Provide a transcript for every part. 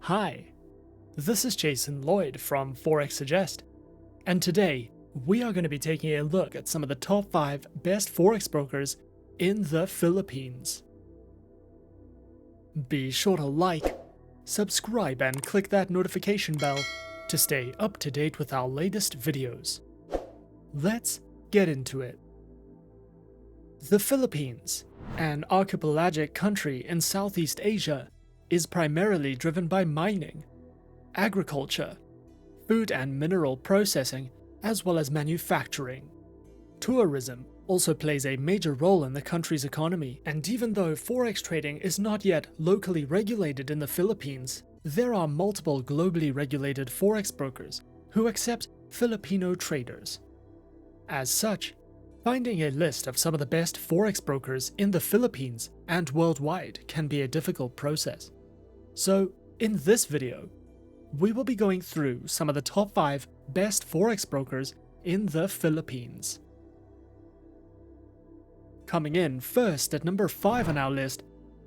Hi, this is Jason Lloyd from Forexsuggest, and today we are going to be taking a look at some of the top 5 best Forex brokers in the Philippines. Be sure to like, subscribe, and click that notification bell to stay up to date with our latest videos. Let's get into it. The Philippines, an archipelagic country in Southeast Asia, is primarily driven by mining, agriculture, food and mineral processing, as well as manufacturing. Tourism also plays a major role in the country's economy, and even though Forex trading is not yet locally regulated in the Philippines, there are multiple globally regulated Forex brokers who accept Filipino traders. As such, finding a list of some of the best Forex brokers in the Philippines and worldwide can be a difficult process. So, in this video, we will be going through some of the top 5 best Forex brokers in the Philippines. Coming in first at number 5 on our list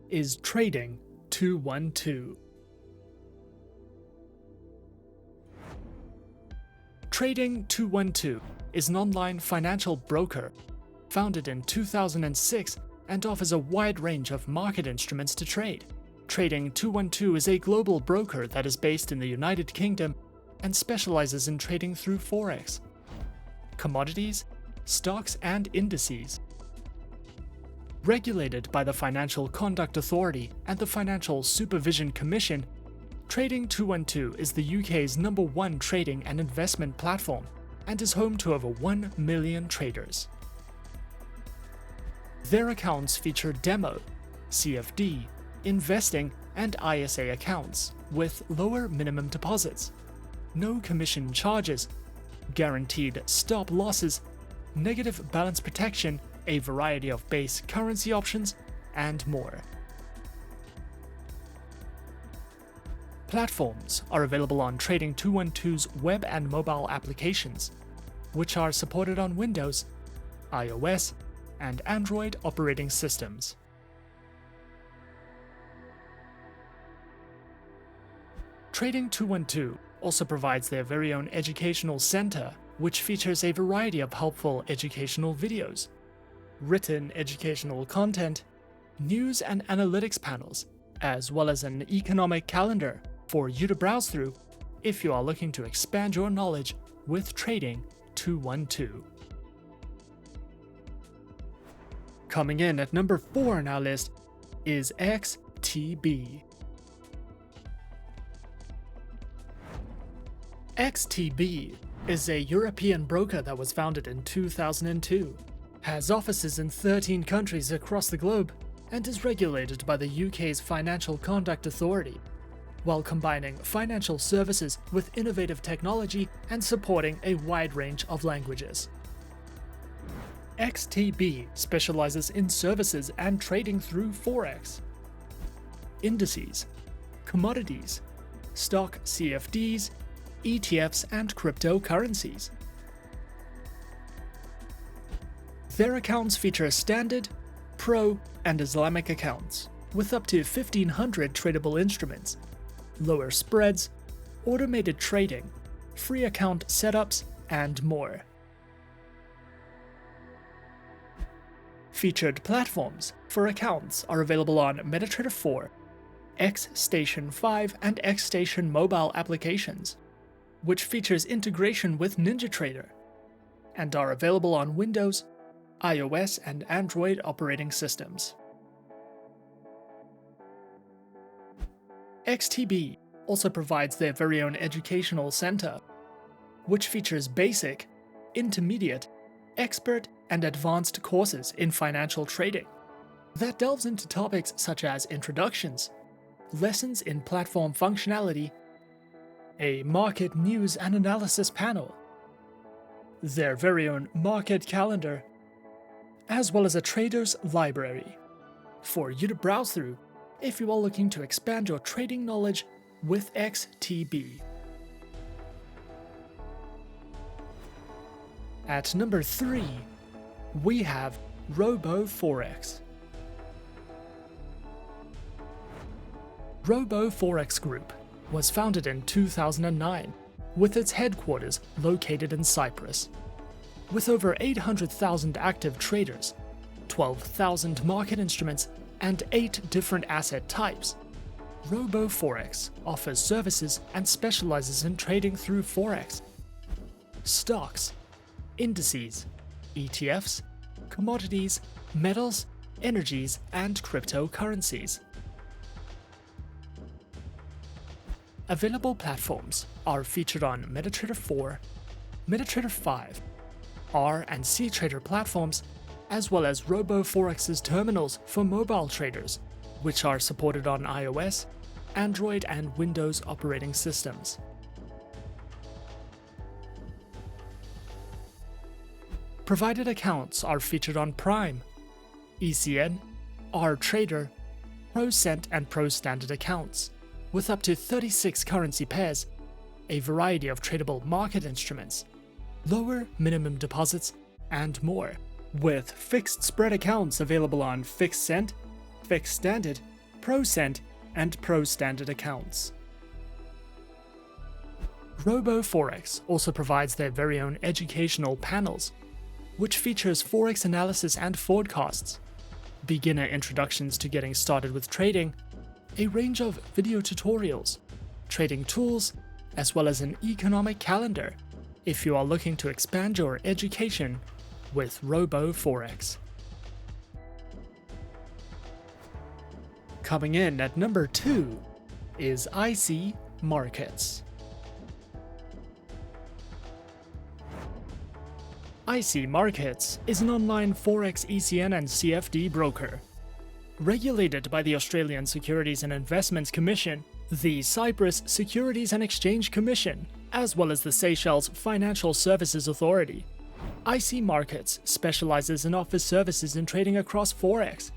is Trading 212. Trading 212 is an online financial broker founded in 2006 and offers a wide range of market instruments to trade. Trading 212 is a global broker that is based in the United Kingdom and specializes in trading through Forex, commodities, stocks, and indices. Regulated by the Financial Conduct Authority and the Financial Supervision Commission, Trading 212 is the UK's #1 trading and investment platform and is home to over 1 million traders. Their accounts feature demo, CFD, investing, and ISA accounts with lower minimum deposits, no commission charges, guaranteed stop losses, negative balance protection, a variety of base currency options, and more. Platforms are available on Trading 212's web and mobile applications, which are supported on Windows, iOS, and Android operating systems. Trading 212 also provides their very own educational center, which features a variety of helpful educational videos, written educational content, news and analytics panels, as well as an economic calendar for you to browse through if you are looking to expand your knowledge with Trading 212. Coming in at number 4 on our list is XTB. XTB is a European broker that was founded in 2002, has offices in 13 countries across the globe, and is regulated by the UK's Financial Conduct Authority, while combining financial services with innovative technology and supporting a wide range of languages. XTB specializes in services and trading through Forex, indices, commodities, stock CFDs, ETFs, and cryptocurrencies. Their accounts feature standard, pro, and Islamic accounts, with up to 1,500 tradable instruments, lower spreads, automated trading, free account setups, and more. Featured platforms for accounts are available on MetaTrader 4, XStation 5, and XStation mobile applications, which features integration with NinjaTrader, and are available on Windows, iOS, and Android operating systems. XTB also provides their very own educational center, which features basic, intermediate, expert, and advanced courses in financial trading that delves into topics such as introductions, lessons in platform functionality, a market news and analysis panel, their very own market calendar, as well as a trader's library for you to browse through if you are looking to expand your trading knowledge with XTB. At number 3, we have RoboForex. RoboForex Group was founded in 2009, with its headquarters located in Cyprus. With over 800,000 active traders, 12,000 market instruments, and 8 different asset types, RoboForex offers services and specializes in trading through Forex, stocks, indices, ETFs, commodities, metals, energies, and cryptocurrencies. Available platforms are featured on MetaTrader 4, MetaTrader 5, R and C Trader platforms, as well as RoboForex's terminals for mobile traders, which are supported on iOS, Android, and Windows operating systems. Provided accounts are featured on Prime, ECN, RTrader, ProCent, and ProStandard accounts, with up to 36 currency pairs, a variety of tradable market instruments, lower minimum deposits, and more, with fixed spread accounts available on FixCent, FixStandard, ProCent, and ProStandard accounts. RoboForex also provides their very own educational panels, which features Forex analysis and forecasts, beginner introductions to getting started with trading, a range of video tutorials, trading tools, as well as an economic calendar if you are looking to expand your education with RoboForex. Coming in at number 2 is IC Markets. IC Markets is an online Forex ECN and CFD broker. Regulated by the Australian Securities and Investments Commission, the Cyprus Securities and Exchange Commission, as well as the Seychelles Financial Services Authority, IC Markets specializes and offers services in trading across Forex,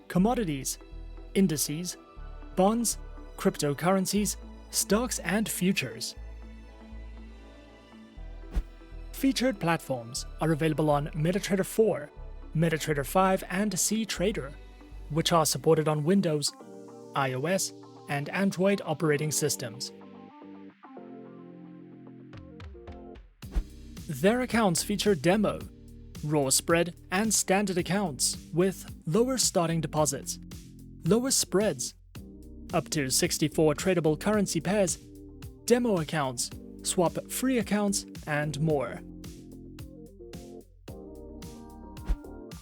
commodities, indices, bonds, cryptocurrencies, stocks, and futures. Featured platforms are available on MetaTrader 4, MetaTrader 5, and C Trader, which are supported on Windows, iOS, and Android operating systems. Their accounts feature demo, raw spread, and standard accounts with lower starting deposits, lower spreads, up to 64 tradable currency pairs, demo accounts, swap-free accounts, and more.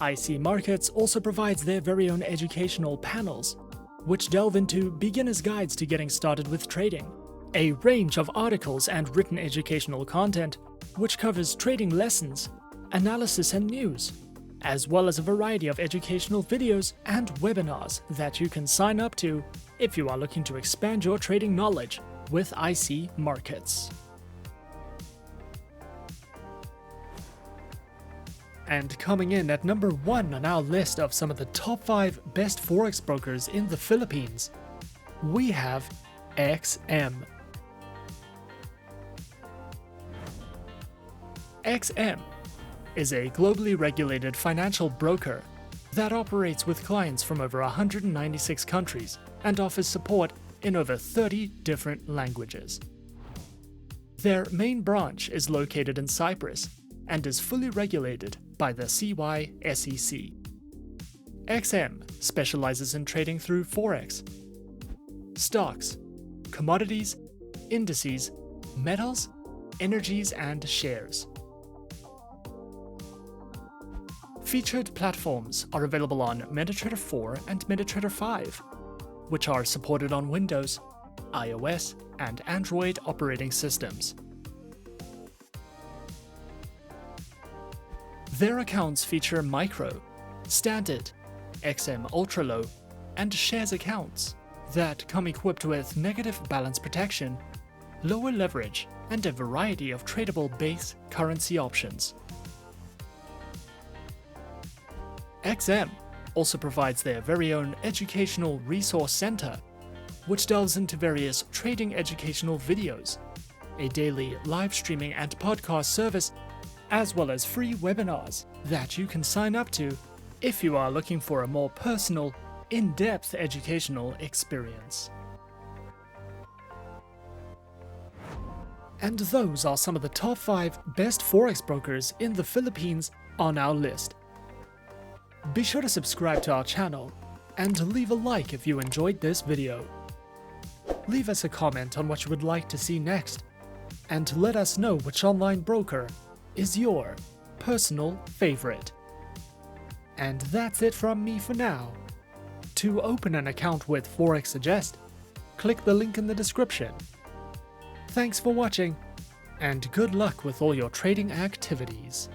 IC Markets also provides their very own educational panels, which delve into beginner's guides to getting started with trading, a range of articles and written educational content, which covers trading lessons, analysis, and news, as well as a variety of educational videos and webinars that you can sign up to if you are looking to expand your trading knowledge with IC Markets. And coming in at number 1 on our list of some of the top 5 best Forex brokers in the Philippines, we have XM. XM is a globally regulated financial broker that operates with clients from over 196 countries and offers support in over 30 different languages. Their main branch is located in Cyprus and is fully regulated by the CYSEC. XM specializes in trading through Forex, stocks, commodities, indices, metals, energies, and shares. Featured platforms are available on MetaTrader 4 and MetaTrader 5, which are supported on Windows, iOS, and Android operating systems. Their accounts feature micro, standard, XM Ultra Low, and shares accounts that come equipped with negative balance protection, lower leverage, and a variety of tradable base currency options. XM also provides their very own educational resource center, which delves into various trading educational videos, a daily live streaming and podcast service, as well as free webinars that you can sign up to if you are looking for a more personal, in-depth educational experience. And those are some of the top 5 best Forex brokers in the Philippines on our list. Be sure to subscribe to our channel and leave a like if you enjoyed this video. Leave us a comment on what you would like to see next, and let us know which online broker is your personal favorite. And that's it from me for now. To open an account with Forexsuggest, click the link in the description. Thanks for watching, and good luck with all your trading activities.